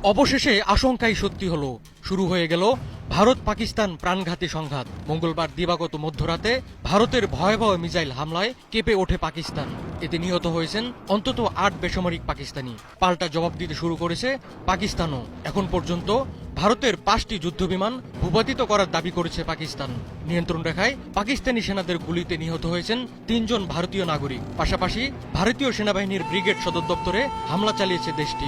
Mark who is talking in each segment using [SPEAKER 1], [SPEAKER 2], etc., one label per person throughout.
[SPEAKER 1] অবশেষে আশঙ্কাই সত্যি হলো, শুরু হয়ে গেল ভারত পাকিস্তান প্রাণঘাতী সংঘাত। মঙ্গলবার দিবাগত মধ্যরাতে ভারতের ভয়াবহ মিসাইল হামলায় কেঁপে ওঠে পাকিস্তান। এতে নিহত হয়েছেন অন্তত ৮ বেসামরিক পাকিস্তানি। পাল্টা জবাব দিতে শুরু করেছে পাকিস্তানও। এখন পর্যন্ত ভারতের ৫টি যুদ্ধবিমান ভূপাতিত করার দাবি করেছে পাকিস্তান। নিয়ন্ত্রণ রেখায় পাকিস্তানি সেনাদের গুলিতে নিহত হয়েছেন ৩ জন ভারতীয় নাগরিক। পাশাপাশি ভারতীয় সেনাবাহিনীর ব্রিগেড সদর দপ্তরে হামলা চালিয়েছে দেশটি।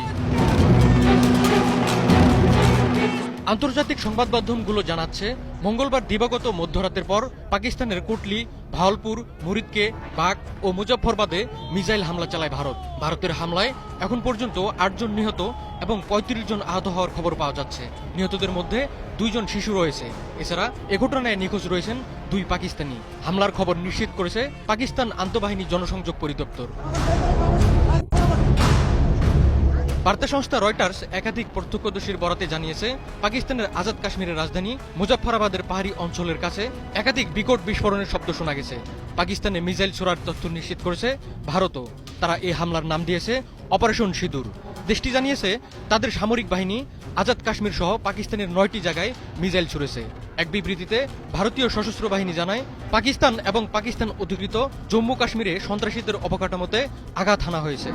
[SPEAKER 1] আন্তর্জাতিক সংবাদ মাধ্যমগুলো জানাচ্ছে, মঙ্গলবার দিবাগত মধ্যরাতের পর পাকিস্তানের কুটলি, ভাওয়ালপুর, মুরিদকে, বাগ ও মুজফ্ফরবাদে মিসাইল হামলা চালায় ভারত। ভারতের হামলায় এখন পর্যন্ত ৮ জন নিহত এবং ৩৫ জন আহত হওয়ার খবর পাওয়া যাচ্ছে। নিহতদের মধ্যে ২ জন শিশু রয়েছে। এছাড়া এ ঘটনায় নিখোঁজ রয়েছেন ২ পাকিস্তানি। হামলার খবর নিশ্চিত করেছে পাকিস্তান আন্তঃবাহিনী জনসংযোগ পরিদপ্তর। বার্তা সংস্থা রয়টার্স একাধিক প্রত্যক্ষদর্শীর বরাতে জানিয়েছে, পাকিস্তানের আজাদ কাশ্মীরের রাজধানী মুজফ্ফরাবাদের পাহাড়ি অঞ্চলের কাছে একাধিক বিকট বিস্ফোরণের শব্দ শোনা গেছে। পাকিস্তানে মিসাইল ছোড়ার তথ্য নিশ্চিত করেছে ভারতও। তারা এই হামলার নাম দিয়েছে অপারেশন সিঁদুর। দেশটি জানিয়েছে, তাদের সামরিক বাহিনী আজাদ কাশ্মীর সহ পাকিস্তানের ৯টি জায়গায় মিসাইল ছুড়েছে। এক বিবৃতিতে ভারতীয় সশস্ত্র বাহিনী জানায়, পাকিস্তান এবং পাকিস্তান অধিকৃত জম্মু কাশ্মীরে সন্ত্রাসীদের অবকাঠামোতে আঘাত হানা হয়েছে।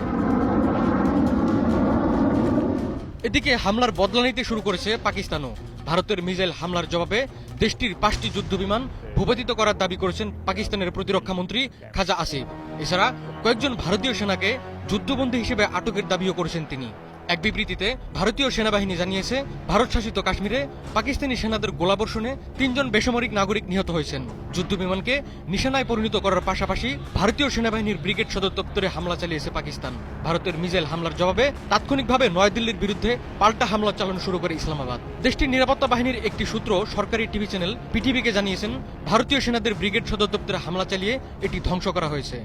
[SPEAKER 1] এদিকে হামলার বদলা নিতে শুরু করেছে পাকিস্তানও। ভারতের মিসাইল হামলার জবাবে দেশটির ৫টি যুদ্ধবিমান ভূপাতিত করার দাবি করেছেন পাকিস্তানের প্রতিরক্ষা মন্ত্রী খাজা আসিফ। এছাড়া কয়েকজন ভারতীয় সেনাকে যুদ্ধবন্দী হিসেবে আটকের দাবিও করেছেন তিনি। এক বিবৃতিতে ভারতীয় সেনাবাহিনী জানিয়েছে, ভারত শাসিত কাশ্মীরে পাকিস্তানি সেনাদের গোলাবর্ষণে ৩ জন বেসামরিক নাগরিক নিহত হয়েছেন। যুদ্ধবিমানকে নিশানায় পরিণত করার পাশাপাশি ভারতীয় সেনাবাহিনীর ব্রিগেড সদর দপ্তরে হামলা চালিয়েছে পাকিস্তান। ভারতের মিসাইল হামলার জবাবে তাৎক্ষণিকভাবে নয়াদিল্লির বিরুদ্ধে পাল্টা হামলা চালানো শুরু করে ইসলামাবাদ। দেশটির নিরাপত্তা বাহিনীর একটি সূত্র সরকারি টিভি চ্যানেল পিটিভিকে জানিয়েছেন, ভারতীয় সেনাদের ব্রিগেড সদর দপ্তরে হামলা চালিয়ে এটি ধ্বংস করা হয়েছে।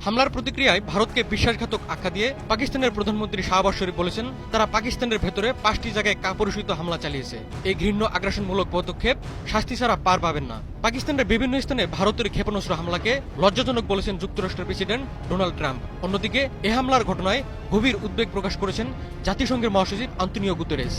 [SPEAKER 1] হামলার প্রতিক্রিয়ায় ভারতকে বিশ্বাসঘাতক আখ্যা দিয়ে পাকিস্তানের প্রধানমন্ত্রী শাহবাজ শরীফ বলেছেন, তারা পাকিস্তানের ভেতরে ৫টি জায়গায় কাপুরুষিত হামলা চালিয়েছে। এই ঘৃণ্য আগ্রাসনমূলক পদক্ষেপ শাস্তি ছাড়া পার পাবেন না। পাকিস্তানের বিভিন্ন স্থানে ভারতের ক্ষেপণাস্ত্র হামলাকে লজ্জাজনক বলেছেন যুক্তরাষ্ট্রের প্রেসিডেন্ট ডোনাল্ড ট্রাম্প। অন্যদিকে এ হামলার ঘটনায় গভীর উদ্বেগ প্রকাশ করেছেন জাতিসংঘের মহাসচিব আন্তোনিও গুতেরেস।